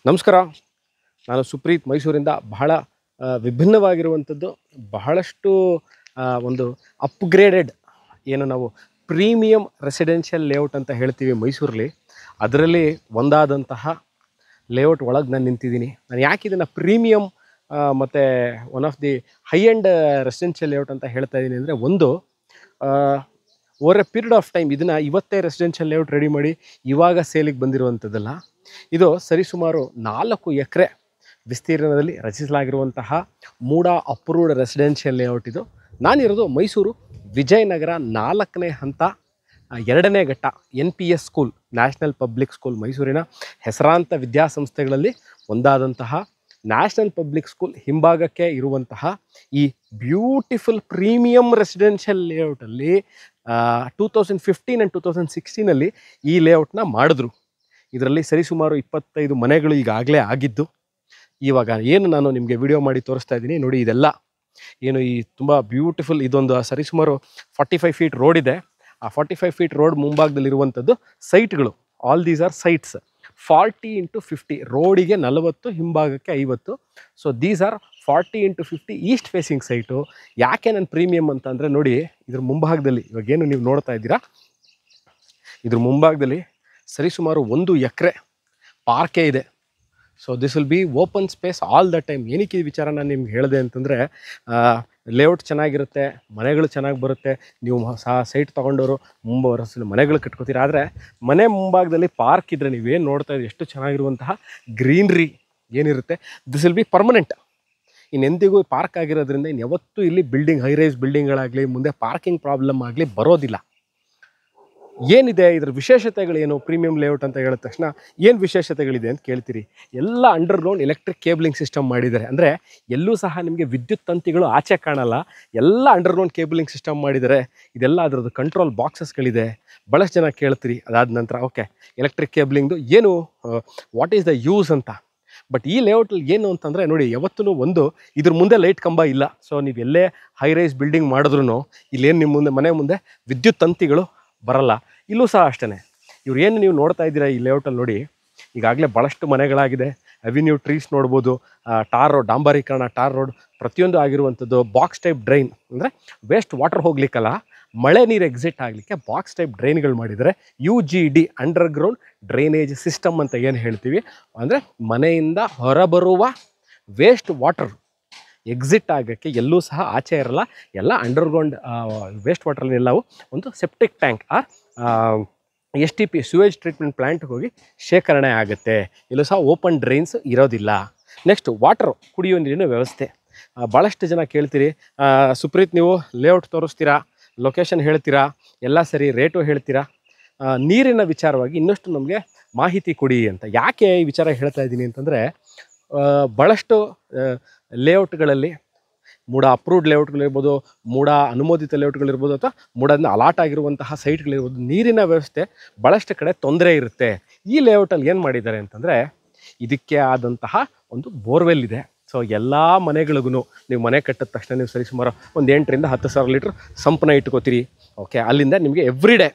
ನಮಸ್ಕಾರ. ನಾನು ಸುಪ್ರೀತ್ ಮೈಸೂರಿಂದ ಬಹಳ ವಿಭಿನ್ನವಾಗಿರುವಂಥದ್ದು ಬಹಳಷ್ಟು ಒಂದು ಅಪ್ಗ್ರೇಡೆಡ್ ಏನು ನಾವು ಪ್ರೀಮಿಯಂ ರೆಸಿಡೆನ್ಷಿಯಲ್ ಲೇಔಟ್ ಅಂತ ಹೇಳ್ತೀವಿ ಮೈಸೂರಲ್ಲಿ, ಅದರಲ್ಲಿ ಒಂದಾದಂತಹ ಲೇಔಟ್ ಒಳಗೆ ನಾನು ನಿಂತಿದ್ದೀನಿ. ನಾನು ಯಾಕೆ ಇದನ್ನು ಪ್ರೀಮಿಯಂ ಮತ್ತು one of the high end residential layout ಅಂತ ಹೇಳ್ತಾ ಇದ್ದೀನಿ ಅಂದರೆ, ಒಂದು over a period of time ಇದನ್ನು ಇವತ್ತೇ ರೆಸಿಡೆನ್ಷಿಯಲ್ ಲೇಔಟ್ ರೆಡಿ ಮಾಡಿ ಇವಾಗ ಸೇಲಿಗೆ ಬಂದಿರುವಂಥದ್ದಲ್ಲ. ಇದು ಸರಿಸುಮಾರು 4 ಎಕರೆ ವಿಸ್ತೀರ್ಣದಲ್ಲಿ ರಚಿಸಲಾಗಿರುವಂತಹ ಮೂಡ ಅಪ್ರೂವ್ಡ್ ರೆಸಿಡೆನ್ಷಿಯಲ್ ಲೇಔಟ್ ಇದು. ನಾನಿರೋದು ಮೈಸೂರು ವಿಜಯನಗರ 4ನೇ ಹಂತ 2ನೇ ಘಟ್ಟ NPS school, national public school, ಮೈಸೂರಿನ ಹೆಸರಾಂತ ವಿದ್ಯಾಸಂಸ್ಥೆಗಳಲ್ಲಿ ಒಂದಾದಂತಹ ನ್ಯಾಷನಲ್ ಪಬ್ಲಿಕ್ ಸ್ಕೂಲ್ ಹಿಂಭಾಗಕ್ಕೆ ಇರುವಂತಹ ಈ ಬ್ಯೂಟಿಫುಲ್ ಪ್ರೀಮಿಯಂ ರೆಸಿಡೆನ್ಷಿಯಲ್ ಲೇಔಟಲ್ಲಿ 2015 ಆ್ಯಂಡ್ 2016 ಈ ಲೇಔಟ್ನ ಮಾಡಿದ್ರು. ಇದರಲ್ಲಿ ಸರಿಸುಮಾರು 25 ಮನೆಗಳು ಈಗಾಗಲೇ ಆಗಿದ್ದು. ಇವಾಗ ಏನು ನಾನು ನಿಮಗೆ ವಿಡಿಯೋ ಮಾಡಿ ತೋರಿಸ್ತಾ ಇದ್ದೀನಿ ನೋಡಿ, ಇದೆಲ್ಲ ಏನು ಈ ತುಂಬ ಬ್ಯೂಟಿಫುಲ್, ಇದೊಂದು ಸರಿಸುಮಾರು 45 ಫೀಟ್ ರೋಡ್ ಇದೆ. ಆ 45 ಫೀಟ್ ರೋಡ್ ಮುಂಭಾಗದಲ್ಲಿರುವಂಥದ್ದು ಸೈಟ್ಗಳು. All these are sites. 40x50, ರೋಡಿಗೆ 40, ಹಿಂಭಾಗಕ್ಕೆ 50. So these are 40x50 east facing site. ಯಾಕೆ ನಾನು ಪ್ರೀಮಿಯಂ ಅಂತ ಅಂದರೆ ನೋಡಿ, ಇದ್ರ ಮುಂಭಾಗದಲ್ಲಿ ಇವಾಗೇನು ನೀವು ನೋಡ್ತಾ ಇದ್ದೀರಾ, ಇದ್ರ ಮುಂಭಾಗದಲ್ಲಿ ಸರಿಸುಮಾರು 1 ಎಕರೆ ಪಾರ್ಕೇ ಇದೆ. So this will B open space all the time. ಏನಕ್ಕೆ ಈ ವಿಚಾರ ನಾನು ನಿಮ್ಗೆ ಹೇಳಿದೆ ಅಂತಂದರೆ, ಲೇಔಟ್ ಚೆನ್ನಾಗಿರುತ್ತೆ, ಮನೆಗಳು ಚೆನ್ನಾಗಿ ಬರುತ್ತೆ. ನೀವು ಸೈಟ್ ತೊಗೊಂಡವರು ವರ್ಷದಲ್ಲಿ ಮನೆಗಳು ಕಟ್ಕೋತೀರ. ಆದರೆ ಮನೆ ಮುಂಭಾಗದಲ್ಲಿ ಪಾರ್ಕ್ ಇದ್ದರೆ ನೀವೇನು ನೋಡ್ತಾ ಇದ್ದೀರಿ, ಎಷ್ಟು ಚೆನ್ನಾಗಿರುವಂತಹ ಗ್ರೀನ್ರಿ ಏನಿರುತ್ತೆ, ದಿಸ್ ವಿಲ್ ಬಿ ಪರ್ಮನೆಂಟ್. ಇನ್ನೆಂದಿಗೂ ಪಾರ್ಕ್ ಆಗಿರೋದ್ರಿಂದ ಯಾವತ್ತೂ ಇಲ್ಲಿ ಬಿಲ್ಡಿಂಗ್, ಹೈ ರೈಸ್ ಬಿಲ್ಡಿಂಗ್ಗಳಾಗಲಿ, ಮುಂದೆ ಪಾರ್ಕಿಂಗ್ ಪ್ರಾಬ್ಲಮ್ ಆಗಲಿ ಬರೋದಿಲ್ಲ. ಏನಿದೆ ಇದರ ವಿಶೇಷತೆಗಳೇನು? ಪ್ರೀಮಿಯಂ ಲೇಔಟ್ ಅಂತ ಹೇಳಿದ ತಕ್ಷಣ ಏನು ವಿಶೇಷತೆಗಳಿದೆ ಅಂತ ಕೇಳ್ತೀರಿ. ಎಲ್ಲ ಅಂಡರ್ಗ್ರೌಂಡ್ ಎಲೆಕ್ಟ್ರಿಕ್ ಕೇಬಲಿಂಗ್ ಸಿಸ್ಟಮ್ ಮಾಡಿದ್ದಾರೆ. ಅಂದರೆ ಎಲ್ಲೂ ಸಹ ನಿಮಗೆ ವಿದ್ಯುತ್ ತಂತಿಗಳು ಆಚೆ ಕಾಣಲ್ಲ, ಎಲ್ಲ ಅಂಡರ್ಗ್ರೌಂಡ್ ಕೇಬಲಿಂಗ್ ಸಿಸ್ಟಮ್ ಮಾಡಿದ್ದಾರೆ. ಇದೆಲ್ಲ ಅದರದ್ದು ಕಂಟ್ರೋಲ್ ಬಾಕ್ಸಸ್ಗಳಿದೆ. ಭಾಳಷ್ಟು ಜನ ಕೇಳ್ತೀರಿ ಅದಾದ ನಂತರ, ಓಕೆ ಎಲೆಕ್ಟ್ರಿಕ್ ಕೇಬಲಿಂಗ್ದು ಏನು, ವಾಟ್ ಈಸ್ ದ ಯೂಸ್ ಅಂತ. ಬಟ್ ಈ ಲೇಔಟಲ್ಲಿ ಏನು ಅಂತಂದರೆ ನೋಡಿ, ಯಾವತ್ತೂ ಒಂದು ಇದ್ರ ಮುಂದೆ ಲೈಟ್ ಕಂಬ ಇಲ್ಲ. ಸೊ ನೀವು ಎಲ್ಲೇ ಹೈ ರೈಸ್ ಬಿಲ್ಡಿಂಗ್ ಮಾಡಿದ್ರೂ ಇಲ್ಲೇನು ನಿಮ್ಮ ಮುಂದೆ ಮನೆ ಮುಂದೆ ವಿದ್ಯುತ್ ತಂತಿಗಳು ಬರಲ್ಲ. ಇಲ್ಲೂ ಸಹ ಅಷ್ಟೇ. ಇವ್ರು ಏನು ನೀವು ನೋಡ್ತಾ ಇದ್ದೀರಾ ಈ ಲೇಔಟಲ್ಲಿ ನೋಡಿ, ಈಗಾಗಲೇ ಭಾಳಷ್ಟು ಮನೆಗಳಾಗಿದೆ. ಅವಿನ್ಯೂ ಟ್ರೀಸ್ ನೋಡ್ಬೋದು, ಟಾರ್ ರೋಡ್, ಡಾಂಬರೀಕರಣ, ಟಾರ್ ರೋಡ್ ಪ್ರತಿಯೊಂದು ಆಗಿರುವಂಥದ್ದು. ಬಾಕ್ಸ್ ಟೈಪ್ ಡ್ರೈನ್ ಅಂದರೆ ವೇಸ್ಟ್ ವಾಟರ್ ಹೋಗ್ಲಿಕ್ಕಲ್ಲ, ಮಳೆ ನೀರು ಎಕ್ಸಿಟ್ ಆಗಲಿಕ್ಕೆ ಬಾಕ್ಸ್ ಟೈಪ್ ಡ್ರೈನ್ಗಳು ಮಾಡಿದರೆ. UGD ಅಂಡರ್ಗ್ರೌಂಡ್ ಡ್ರೈನೇಜ್ ಸಿಸ್ಟಮ್ ಅಂತ ಏನು ಹೇಳ್ತೀವಿ, ಅಂದರೆ ಮನೆಯಿಂದ ಹೊರಬರುವ ವೇಸ್ಟ್ ವಾಟರ್ ಎಕ್ಸಿಟ್ ಆಗೋಕ್ಕೆ ಎಲ್ಲೂ ಸಹ ಆಚೆ ಇರಲ್ಲ. ಎಲ್ಲ ಅಂಡರ್ಗ್ರೌಂಡ್ ವೇಸ್ಟ್ ವಾಟರ್ನೆಲ್ಲವೂ ಒಂದು septic tank or STP sewage treatment ಪ್ಲ್ಯಾಂಟ್ಗೆ ಹೋಗಿ ಶೇಖರಣೆ ಆಗುತ್ತೆ. ಎಲ್ಲೂ ಸಹ ಓಪನ್ ಡ್ರೈನ್ಸ್ ಇರೋದಿಲ್ಲ. ನೆಕ್ಸ್ಟ್ ವಾಟರ್, ಕುಡಿಯೋ ನೀರಿನ ವ್ಯವಸ್ಥೆ. ಭಾಳಷ್ಟು ಜನ ಕೇಳ್ತೀರಿ, ಸುಪ್ರೀತ್ ನೀವು ಲೇಔಟ್ ತೋರಿಸ್ತೀರಾ, ಲೊಕೇಶನ್ ಹೇಳ್ತೀರಾ, ಎಲ್ಲ ಸರಿ, ರೇಟು ಹೇಳ್ತೀರಾ, ನೀರಿನ ವಿಚಾರವಾಗಿ ಇನ್ನಷ್ಟು ನಮಗೆ ಮಾಹಿತಿ ಕೊಡಿ ಅಂತ. ಯಾಕೆ ಈ ವಿಚಾರ ಹೇಳ್ತಾ ಇದ್ದೀನಿ ಅಂತಂದರೆ, ಭಾಳಷ್ಟು ಲೇಔಟ್ಗಳಲ್ಲಿ ಮೂಡ ಅಪ್ರೂವ್ಡ್ ಲೇಔಟ್ಗಳಿರ್ಬೋದು, ಮೂಡ ಅನುಮೋದಿತ ಲೇಔಟ್ಗಳಿರ್ಬೋದು, ಅಥವಾ ಮೂಡದಿಂದ ಅಲಾಟ್ ಆಗಿರುವಂತಹ ಸೈಟ್ಗಳಿರ್ಬೋದು, ನೀರಿನ ವ್ಯವಸ್ಥೆ ಭಾಳಷ್ಟು ಕಡೆ ತೊಂದರೆ ಇರುತ್ತೆ. ಈ ಲೇಔಟಲ್ಲಿ ಏನು ಮಾಡಿದ್ದಾರೆ ಅಂತಂದರೆ, ಇದಕ್ಕೆ ಆದಂತಹ ಒಂದು ಬೋರ್ವೆಲ್ ಇದೆ. ಸೊ ಎಲ್ಲ ಮನೆಗಳಿಗೂ ನೀವು ಮನೆ ಕಟ್ಟಿದ ತಕ್ಷಣ ನೀವು ಸರಿಸುಮಾರು ಒಂದು 8,000 to 10,000 ಲೀಟ್ರ್ ಸಂಪನ್ನ ಇಟ್ಕೋತೀರಿ. ಓಕೆ, ಅಲ್ಲಿಂದ ನಿಮಗೆ ಎವ್ರಿ ಡೇ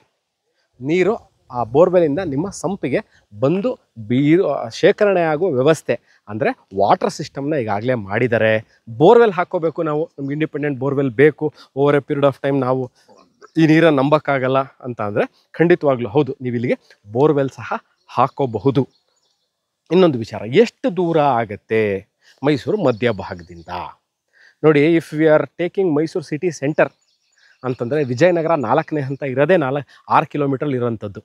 ನೀರು ಆ ಬೋರ್ವೆಲಿಂದ ನಿಮ್ಮ ಸಂಪಿಗೆ ಬಂದು ಶೇಖರಣೆ ಆಗುವ ವ್ಯವಸ್ಥೆ, ಅಂದರೆ ವಾಟರ್ ಸಿಸ್ಟಮ್ನ ಈಗಾಗಲೇ ಮಾಡಿದ್ದಾರೆ. ಬೋರ್ವೆಲ್ ಹಾಕ್ಕೋಬೇಕು ನಾವು, ನಮ್ಗೆ ಇಂಡಿಪೆಂಡೆಂಟ್ ಬೋರ್ವೆಲ್ ಬೇಕು. Over a period of time ನಾವು ಈ ನೀರನ್ನು ನಂಬೋಕ್ಕಾಗಲ್ಲ ಅಂತ ಅಂದರೆ ಖಂಡಿತವಾಗ್ಲೂ ಹೌದು, ನೀವು ಇಲ್ಲಿಗೆ ಬೋರ್ವೆಲ್ ಸಹ ಹಾಕ್ಕೋಬಹುದು. ಇನ್ನೊಂದು ವಿಚಾರ, ಎಷ್ಟು ದೂರ ಆಗುತ್ತೆ ಮೈಸೂರು ಮಧ್ಯಭಾಗದಿಂದ ನೋಡಿ. If we are taking Mysuru city centre ಅಂತಂದರೆ, ವಿಜಯನಗರ 4ನೇ ಹಂತ ಇರೋದೇ 6 ಕಿಲೋಮೀಟರ್ ಇರೋವಂಥದ್ದು.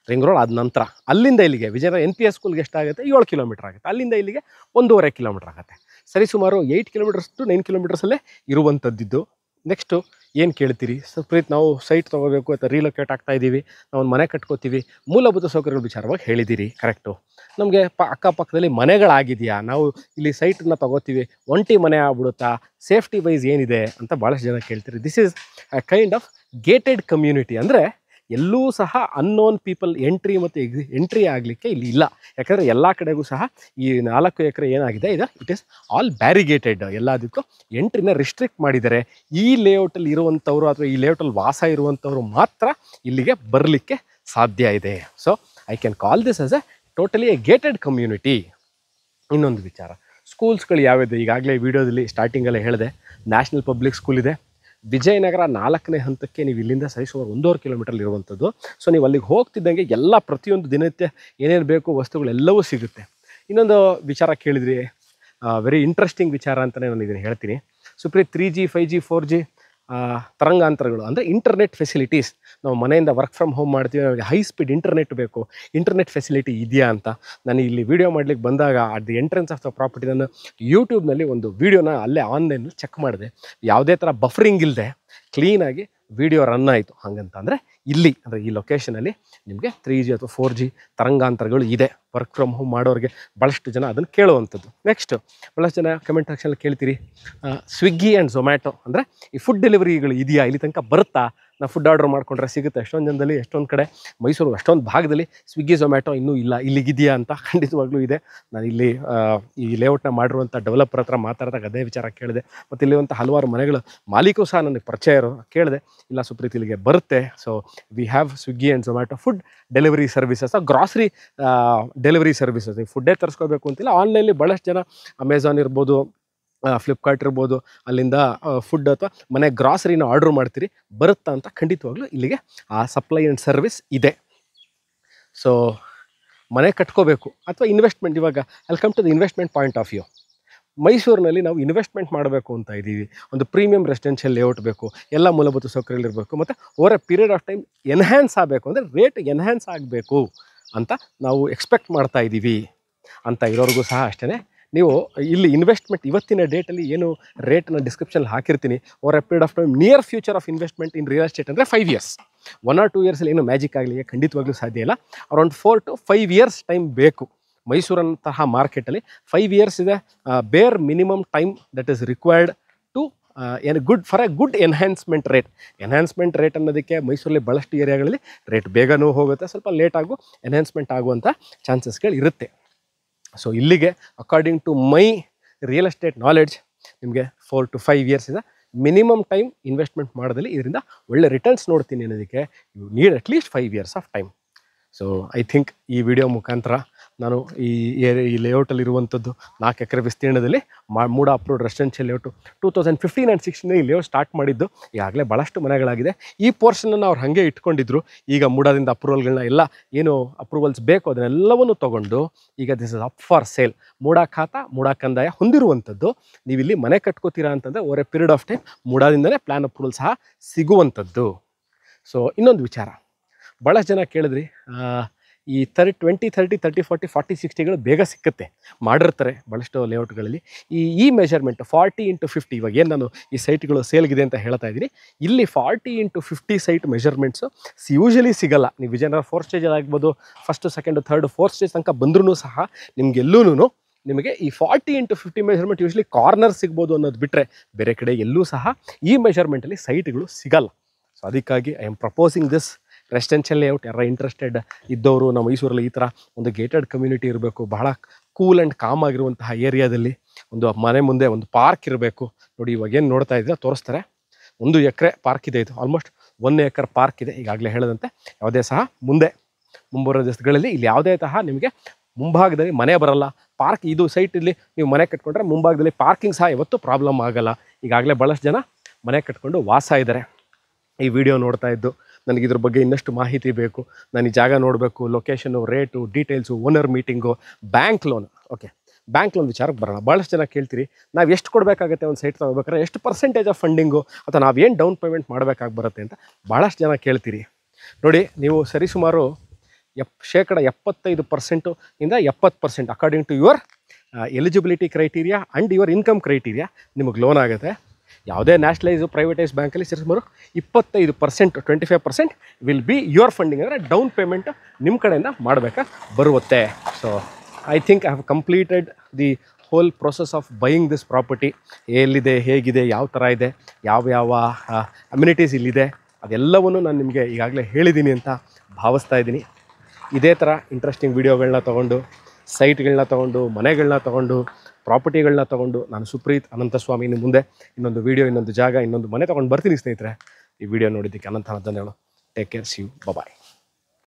ರಿಂಗ್ ರೋಡ್ ಆದ ನಂತರ ಅಲ್ಲಿಂದ ಇಲ್ಲಿಗೆ ವಿಜಯನಗರ NPS ಸ್ಕೂಲ್ಗೆ ಎಷ್ಟಾಗುತ್ತೆ, 7 ಕಿಲೋಮೀಟರ್ ಆಗುತ್ತೆ. ಅಲ್ಲಿಂದ ಇಲ್ಲಿಗೆ 1.5 ಕಿಲೋಮೀಟರ್ ಆಗುತ್ತೆ. ಸರಿಸುಮಾರು 8 ಕಿಲೋಮೀಟರ್ಸ್ ಟು 9 ಕಿಲೋಮೀಟರ್ಸಲ್ಲೇ ಇರುವಂಥದ್ದಿದ್ದು. ನೆಕ್ಸ್ಟು ಏನು ಕೇಳ್ತೀರಿ, ಸುಪ್ರೀತ್ ನಾವು ಸೈಟ್ ತೊಗೋಬೇಕು ಅಥವಾ ರೀಲೊಕೇಟ್ ಆಗ್ತಾ ಇದ್ದೀವಿ, ನಾವು ಒಂದು ಮನೆ ಕಟ್ಕೋತೀವಿ, ಮೂಲಭೂತ ಸೌಕರ್ಯಗಳ ವಿಚಾರವಾಗಿ ಹೇಳಿದ್ದೀರಿ, ಕರೆಕ್ಟು. ನಮಗೆ ಅಕ್ಕಪಕ್ಕದಲ್ಲಿ ಮನೆಗಳಾಗಿದೆಯಾ, ನಾವು ಇಲ್ಲಿ ಸೈಟನ್ನು ತೊಗೋತೀವಿ, ಒಂಟಿ ಮನೆ ಆಗ್ಬಿಡುತ್ತಾ, ಸೇಫ್ಟಿ ವೈಸ್ ಏನಿದೆ ಅಂತ ಭಾಳಷ್ಟು ಜನ ಕೇಳ್ತೀರಿ. This is a kind of gated community. ಅಂದರೆ ಎಲ್ಲೂ ಸಹ ಅನ್ನೋನ್ ಪೀಪಲ್ ಎಂಟ್ರಿ ಆಗಲಿಕ್ಕೆ ಇಲ್ಲಿ ಇಲ್ಲ. ಯಾಕಂದರೆ ಎಲ್ಲ ಕಡೆಗೂ ಸಹ ಈ 4 ಎಕರೆ ಏನಾಗಿದೆ ಇದು, ಇಟ್ ಈಸ್ ಆಲ್ ಬ್ಯಾರಿಗೇಟೆಡ್. ಎಲ್ಲದಕ್ಕೂ ಎಂಟ್ರಿನ ರಿಸ್ಟ್ರಿಕ್ಟ್ ಮಾಡಿದ್ದಾರೆ. ಈ ಲೇಔಟಲ್ಲಿ ಇರುವಂಥವ್ರು ಅಥವಾ ಈ ಲೇಔಟಲ್ಲಿ ವಾಸ ಇರುವಂಥವ್ರು ಮಾತ್ರ ಇಲ್ಲಿಗೆ ಬರಲಿಕ್ಕೆ ಸಾಧ್ಯ ಇದೆ. So I can call this as A totally A gated community. ಇನ್ನೊಂದು ವಿಚಾರ, ಸ್ಕೂಲ್ಸ್ಗಳು ಯಾವ್ಯಾವುದು ಈಗಾಗಲೇ ವಿಡಿಯೋದಲ್ಲಿ ಸ್ಟಾರ್ಟಿಂಗಲ್ಲೇ ಹೇಳಿದೆ. ನ್ಯಾಷನಲ್ ಪಬ್ಲಿಕ್ ಸ್ಕೂಲ್ ಇದೆ, ವಿಜಯನಗರ 4ನೇ ಹಂತಕ್ಕೆ ನೀವು ಇಲ್ಲಿಂದ ಸರಿಸುಮಾರು 1.5 ಕಿಲೋಮೀಟರ್ ಇರುವಂಥದ್ದು. ಸೊ ನೀವು ಅಲ್ಲಿಗೆ ಹೋಗ್ತಿದ್ದಂಗೆ ಎಲ್ಲ ಪ್ರತಿಯೊಂದು ದಿನನಿತ್ಯ ಏನೇನು ಬೇಕು ವಸ್ತುಗಳೆಲ್ಲವೂ ಸಿಗುತ್ತೆ. ಇನ್ನೊಂದು ವಿಚಾರ ಕೇಳಿದ್ರಿ, ವೆರಿ ಇಂಟ್ರೆಸ್ಟಿಂಗ್ ವಿಚಾರ ಅಂತಲೇ ನಾನು ಇದನ್ನು ಹೇಳ್ತೀನಿ. ಸುಪ್ರೀತ್ 3G 5G 4G ತರಂಗಾಂತರಗಳು ಅಂದರೆ ಇಂಟರ್ನೆಟ್ ಫೆಸಿಲಿಟೀಸ್, ನಾವು ಮನೆಯಿಂದ ವರ್ಕ್ ಫ್ರಮ್ ಹೋಮ್ ಮಾಡ್ತೀವಿ, ನಮಗೆ ಹೈ ಸ್ಪೀಡ್ ಇಂಟರ್ನೆಟ್ ಬೇಕು, ಇಂಟರ್ನೆಟ್ ಫೆಸಿಲಿಟಿ ಇದೆಯಾ ಅಂತ ನಾನು ಇಲ್ಲಿ ವಿಡಿಯೋ ಮಾಡಲಿಕ್ಕೆ ಬಂದಾಗ at the entrance of the property ನಾನು ಯೂಟ್ಯೂಬ್ನಲ್ಲಿ ಒಂದು ವೀಡಿಯೋನ ಅಲ್ಲೇ ಆನ್ಲೈನಲ್ಲಿ ಚೆಕ್ ಮಾಡಿದೆ. ಯಾವುದೇ ಥರ ಬಫರಿಂಗ್ ಇಲ್ಲದೆ ಕ್ಲೀನಾಗಿ ವಿಡಿಯೋ ರನ್ ಆಯಿತು. ಹಾಗಂತಂದರೆ ಇಲ್ಲಿ ಅಂದರೆ ಈ ಲೊಕೇಶನಲ್ಲಿ ನಿಮಗೆ 3G ಅಥವಾ 4G ತರಂಗಾಂತರಗಳು ಇದೆ. ವರ್ಕ್ ಫ್ರಮ್ ಹೋಮ್ ಮಾಡೋರಿಗೆ ಭಾಳಷ್ಟು ಜನ ಅದನ್ನು ಕೇಳುವಂಥದ್ದು. ನೆಕ್ಸ್ಟು ಭಾಳಷ್ಟು ಜನ ಕಮೆಂಟ್ ಸೆಕ್ಷನಲ್ಲಿ ಕೇಳ್ತೀರಿ, ಸ್ವಿಗ್ಗಿ ಆ್ಯಂಡ್ ಝೊಮ್ಯಾಟೊ ಅಂದರೆ ಈ ಫುಡ್ ಡೆಲಿವರಿಗಳು ಇದೆಯಾ, ಇಲ್ಲಿ ತನಕ ಬರುತ್ತಾ, ನಾವು ಫುಡ್ ಆರ್ಡರ್ ಮಾಡಿಕೊಂಡ್ರೆ ಸಿಗುತ್ತೆ. ಎಷ್ಟೊಂದು ಜನದಲ್ಲಿ ಎಷ್ಟೊಂದು ಕಡೆ ಮೈಸೂರು ಅಷ್ಟೊಂದು ಭಾಗದಲ್ಲಿ ಸ್ವಿಗ್ಗಿ ಝೊಮ್ಯಾಟೊ ಇನ್ನೂ ಇಲ್ಲ, ಇಲ್ಲಿಗಿದೆಯಾ ಅಂತ. ಖಂಡಿತವಾಗ್ಲೂ ಇದೆ. ನಾನು ಇಲ್ಲಿ ಈ ಲೇಔಟ್ನ ಮಾಡಿರುವಂಥ ಡೆವಲಪರ್ ಹತ್ರ ಮಾತಾಡಿದಾಗ ಅದೇ ವಿಚಾರ ಕೇಳಿದೆ. ಮತ್ತು ಇಲ್ಲಿರುವಂಥ ಹಲವಾರು ಮನೆಗಳ ಮಾಲೀಕರು ಸಹ ನನಗೆ ಪರಿಚಯ ಇರೋ ಕೇಳಿದೆ, ಇಲ್ಲ ಸುಪ್ರೀತ್ ಇಲ್ಲಿಗೆ ಬರುತ್ತೆ. So we have Swiggy and Zomato food delivery services, grocery delivery services. ನೀವು ಫುಡ್ಡೇ ತರಿಸ್ಕೋಬೇಕು ಅಂತಿಲ್ಲ, ಆನ್ಲೈನಲ್ಲಿ ಭಾಳಷ್ಟು ಜನ ಅಮೆಝಾನ್ ಇರ್ಬೋದು, ಫ್ಲಿಪ್ಕಾರ್ಟ್ ಇರ್ಬೋದು, ಅಲ್ಲಿಂದ ಫುಡ್ ಅಥವಾ ಮನೆ ಗ್ರಾಸರಿನ ಆರ್ಡ್ರ್ ಮಾಡ್ತೀರಿ, ಬರುತ್ತಾ ಅಂತ. ಖಂಡಿತವಾಗ್ಲೂ ಇಲ್ಲಿಗೆ ಆ ಸಪ್ಲೈ ಆ್ಯಂಡ್ ಸರ್ವಿಸ್ ಇದೆ. ಸೊ ಮನೆ ಕಟ್ಕೋಬೇಕು ಅಥವಾ ಇನ್ವೆಸ್ಟ್ಮೆಂಟ್, ಇವಾಗ welcome to the investment point of view. ಮೈಸೂರಿನಲ್ಲಿ ನಾವು ಇನ್ವೆಸ್ಟ್ಮೆಂಟ್ ಮಾಡಬೇಕು ಅಂತ ಇದ್ದೀವಿ, ಒಂದು ಪ್ರೀಮಿಯಂ ರೆಸಿಡೆನ್ಷಿಯಲ್ ಲೇಔಟ್ ಬೇಕು, ಎಲ್ಲ ಮೂಲಭೂತ ಸೌಕರ್ಯಗಳಿರಬೇಕು, ಮತ್ತು over a period of time enhance ಆಗಬೇಕು, ಅಂದರೆ ರೇಟ್ ಎನ್ಹ್ಯಾನ್ಸ್ ಆಗಬೇಕು ಅಂತ ನಾವು ಎಕ್ಸ್ಪೆಕ್ಟ್ ಮಾಡ್ತಾ ಇದ್ದೀವಿ ಅಂತ ಇರೋರಿಗೂ ಸಹ ಅಷ್ಟೇ. ನೀವು ಇಲ್ಲಿ ಇನ್ವೆಸ್ಟ್ಮೆಂಟ್ ಇವತ್ತಿನ ಡೇಟಲ್ಲಿ ಏನು ರೇಟನ್ನ ಡಿಸ್ಕ್ರಿಪ್ಷನಲ್ಲಿ ಹಾಕಿರ್ತೀನಿ, over a period of time near future of investment in real estate ಅಂದರೆ 5 years, 1 or 2 yearsಲ್ಲಿ ಏನು ಮ್ಯಾಜಿಕ್ ಆಗಲಿ ಖಂಡಿತವಾಗ್ಲೂ ಸಾಧ್ಯ ಇಲ್ಲ. ಅರೌಂಡ್ 4 to 5 years ಟೈಮ್ ಬೇಕು. ಮೈಸೂರಂತಹ ಮಾರ್ಕೆಟಲ್ಲಿ 5 years ಇದೆ bare minimum time that is required to ಏನು good for a good enhancement rate. Enhancement rate ಅನ್ನೋದಕ್ಕೆ ಮೈಸೂರಲ್ಲಿ ಭಾಳಷ್ಟು ಏರಿಯಾಗಳಲ್ಲಿ ರೇಟ್ ಬೇಗನೂ ಹೋಗುತ್ತೆ, ಸ್ವಲ್ಪ ಲೇಟಾಗೂ ಎನ್ಹ್ಯಾನ್ಸ್ಮೆಂಟ್ ಆಗುವಂಥ ಚಾನ್ಸಸ್ಗಳು ಇರುತ್ತೆ. ಸೊ ಇಲ್ಲಿಗೆ according to my real estate knowledge ನಿಮಗೆ 4 to 5 years ಇದೆ ಮಿನಿಮಮ್ ಟೈಮ್ ಇನ್ವೆಸ್ಟ್ಮೆಂಟ್ ಮಾಡೋದಲ್ಲಿ. ಇದರಿಂದ ಒಳ್ಳೆ ರಿಟರ್ನ್ಸ್ ನೋಡ್ತೀನಿ ಅನ್ನೋದಕ್ಕೆ you need at least 5 years of time. So I think ಈ ವಿಡಿಯೋ ಮುಖಾಂತರ ನಾನು ಈ ಲೇಔಟಲ್ಲಿರುವಂಥದ್ದು 4 ಎಕರೆ ವಿಸ್ತೀರ್ಣದಲ್ಲಿ MUDA approved residential layout 2015 and 16 ಈ ಲೇಔಟ್ ಸ್ಟಾರ್ಟ್ ಮಾಡಿದ್ದು. ಈಗಾಗಲೇ ಭಾಳಷ್ಟು ಮನೆಗಳಾಗಿದೆ. ಈ ಪೋರ್ಷನನ್ನು ಅವ್ರು ಹಾಗೆ ಇಟ್ಕೊಂಡಿದ್ರು. ಈಗ ಮೂಡದಿಂದ ಅಪ್ರೂವಲ್ಗಳನ್ನ ಎಲ್ಲ ಏನು ಅಪ್ರೂವಲ್ಸ್ ಬೇಕು ಅದನ್ನೆಲ್ಲವನ್ನು ತೊಗೊಂಡು ಈಗ this is up for sale. MUDA khata, MUDA ಕಂದಾಯ ಹೊಂದಿರುವಂಥದ್ದು. ನೀವು ಇಲ್ಲಿ ಮನೆ ಕಟ್ಕೋತೀರಾ ಅಂತಂದರೆ over a period of time ಮೂಡದಿಂದಲೇ ಪ್ಲ್ಯಾನ್ ಅಪ್ರೂವಲ್ ಸಹ ಸಿಗುವಂಥದ್ದು. ಸೊ ಇನ್ನೊಂದು ವಿಚಾರ, ಭಾಳಷ್ಟು ಜನ ಕೇಳಿದ್ರಿ, ಈ 20, 30, 30, 40, 40, 60ಗಳು ಬೇಗ ಸಿಕ್ಕುತ್ತೆ, ಮಾಡಿರ್ತಾರೆ ಭಾಳಷ್ಟು ಲೇಔಟ್ಗಳಲ್ಲಿ. ಈ ಮೆಜರ್ಮೆಂಟ್ 40 into 50, ಇವಾಗ ಏನು ನಾನು ಈ ಸೈಟ್ಗಳು ಸೇಲ್ಗಿದೆ ಅಂತ ಹೇಳ್ತಾ ಇದ್ದೀನಿ, ಇಲ್ಲಿ 40 into 50 ಸೈಟ್ ಮೆಜರ್ಮೆಂಟ್ಸು ಯೂಶಲಿ ಸಿಗಲ್ಲ. ನೀವು ವಿಜಯನಗರ 4 ಸ್ಟೇಜ್ ಆಗ್ಬೋದು, 1st, 2nd, 3rd, 4th stage ತನಕ ಬಂದ್ರೂ ಸಹ ನಿಮಗೆಲ್ಲೂ ನಿಮಗೆ ಈ 40 into 50 ಮೆಜರ್ಮೆಂಟ್ ಯೂಶಲಿ ಕಾರ್ನರ್ ಸಿಗ್ಬೋದು ಅನ್ನೋದು ಬಿಟ್ಟರೆ ಬೇರೆ ಕಡೆ ಎಲ್ಲೂ ಸಹ ಈ ಮೆಜರ್ಮೆಂಟಲ್ಲಿ ಸೈಟ್ಗಳು ಸಿಗಲ್ಲ. ಸೊ ಅದಕ್ಕಾಗಿ I am proposing this residential layout. ಯಾರ ಇಂಟ್ರೆಸ್ಟೆಡ್ ಇದ್ದವರು ನಮ್ಮ ಮೈಸೂರಲ್ಲಿ ಈ ಥರ ಒಂದು ಗೇಟೆಡ್ ಕಮ್ಯುನಿಟಿ ಇರಬೇಕು, ಬಹಳ ಕೂಲ್ ಆ್ಯಂಡ್ ಕಾಮ್ ಆಗಿರುವಂತಹ ಏರಿಯಾದಲ್ಲಿ ಒಂದು ಮನೆ ಮುಂದೆ ಒಂದು ಪಾರ್ಕ್ ಇರಬೇಕು. ನೋಡಿ ಇವಾಗ ಏನು ನೋಡ್ತಾ ಇದ್ದೀರಾ ತೋರಿಸ್ತಾರೆ, 1 ಎಕರೆ ಪಾರ್ಕ್ ಇದೆ. ಇದು ಆಲ್ಮೋಸ್ಟ್ 1 acre ಪಾರ್ಕ್ ಇದೆ. ಈಗಾಗಲೇ ಹೇಳಿದಂತೆ ಯಾವುದೇ ಸಹ ಮುಂಬರುವ ದಿವಸಗಳಲ್ಲಿ ಇಲ್ಲಿ ಯಾವುದೇ ಸಹ ನಿಮಗೆ ಮುಂಭಾಗದಲ್ಲಿ ಮನೆ ಬರಲ್ಲ. ಪಾರ್ಕ್ ಇದು ಸೈಟಲ್ಲಿ ನೀವು ಮನೆ ಕಟ್ಕೊಂಡ್ರೆ ಮುಂಭಾಗದಲ್ಲಿ ಪಾರ್ಕಿಂಗ್ ಸಹ ಯಾವತ್ತೂ ಪ್ರಾಬ್ಲಮ್ ಆಗಲ್ಲ. ಈಗಾಗಲೇ ಭಾಳಷ್ಟು ಜನ ಮನೆ ಕಟ್ಕೊಂಡು ವಾಸ ಇದ್ದಾರೆ. ಈ ವಿಡಿಯೋ ನೋಡ್ತಾ ಇದ್ದು ನನಗೆ ಇದ್ರ ಬಗ್ಗೆ ಇನ್ನಷ್ಟು ಮಾಹಿತಿ ಬೇಕು, ನಾನು ಈ ಜಾಗ ನೋಡಬೇಕು, location, rate, details, owner meeting, bank loan. Okay, bank loan ವಿಚಾರಕ್ಕೆ ಬರೋಣ. ಭಾಳಷ್ಟು ಜನ ಕೇಳ್ತೀರಿ, ನಾವು ಎಷ್ಟು ಕೊಡಬೇಕಾಗತ್ತೆ ಒಂದು ಸೈಟ್ ತೊಗೋಬೇಕಾದ್ರೆ, ಎಷ್ಟು ಪರ್ಸೆಂಟೇಜ್ ಆಫ್ ಫಂಡಿಂಗು ಅಥವಾ ನಾವೇನು ಡೌನ್ ಪೇಮೆಂಟ್ ಮಾಡಬೇಕಾಗಿ ಬರುತ್ತೆ ಅಂತ ಭಾಳಷ್ಟು ಜನ ಕೇಳ್ತೀರಿ. ನೋಡಿ, ನೀವು ಸರಿಸುಮಾರು 75% ಇಂದ 70% according to your eligibility criteria and your income criteria ನಿಮಗೆ ಲೋನ್ ಆಗುತ್ತೆ. ಯಾವುದೇ ನ್ಯಾಷನಲೈಸು ಪ್ರೈವೇಟೈಸ್ ಬ್ಯಾಂಕಲ್ಲಿ ಸರಿಸುಮಾರು 25%, 25% ವಿಲ್ ಬಿ ಯುವರ್ ಫಂಡಿಂಗ್, ಅಂದರೆ ಡೌನ್ ಪೇಮೆಂಟ್ ನಿಮ್ಮ ಕಡೆಯಿಂದ ಮಾಡಬೇಕಾಗಿ ಬರುತ್ತೆ. So I think I have completed the whole process of buying this property. ಎಲ್ಲಿದೆ, ಹೇಗಿದೆ, ಯಾವ ಥರ ಇದೆ, ಯಾವ ಅಮ್ಯುನಿಟೀಸ್ ಇಲ್ಲಿದೆ, ಅದೆಲ್ಲವನ್ನೂ ನಾನು ನಿಮಗೆ ಈಗಾಗಲೇ ಹೇಳಿದ್ದೀನಿ ಅಂತ ಭಾವಿಸ್ತಾ ಇದ್ದೀನಿ. ಇದೇ ಥರ ಇಂಟ್ರೆಸ್ಟಿಂಗ್ ವೀಡಿಯೋಗಳನ್ನ ತೊಗೊಂಡು, ಸೈಟ್ಗಳನ್ನ ತೊಗೊಂಡು, ಮನೆಗಳನ್ನ ತೊಗೊಂಡು, ಪ್ರಾಪರ್ಟಿಗಳನ್ನ ತೊಗೊಂಡು ನಾನು ಸುಪ್ರೀತ್ ಅನಂತಸ್ವಾಮಿ ನಿಮ್ಮ ಮುಂದೆ ಇನ್ನೊಂದು ವೀಡಿಯೋ, ಇನ್ನೊಂದು ಜಾಗ, ಇನ್ನೊಂದು ಮನೆ ತೊಗೊಂಡು ಬರ್ತೀನಿ ಸ್ನೇಹಿತರೆ. ಈ ವಿಡಿಯೋ ನೋಡಿದ್ದಕ್ಕೆ ಅನಂತ ಧನ್ಯವಾದ. Take care, see you, bye.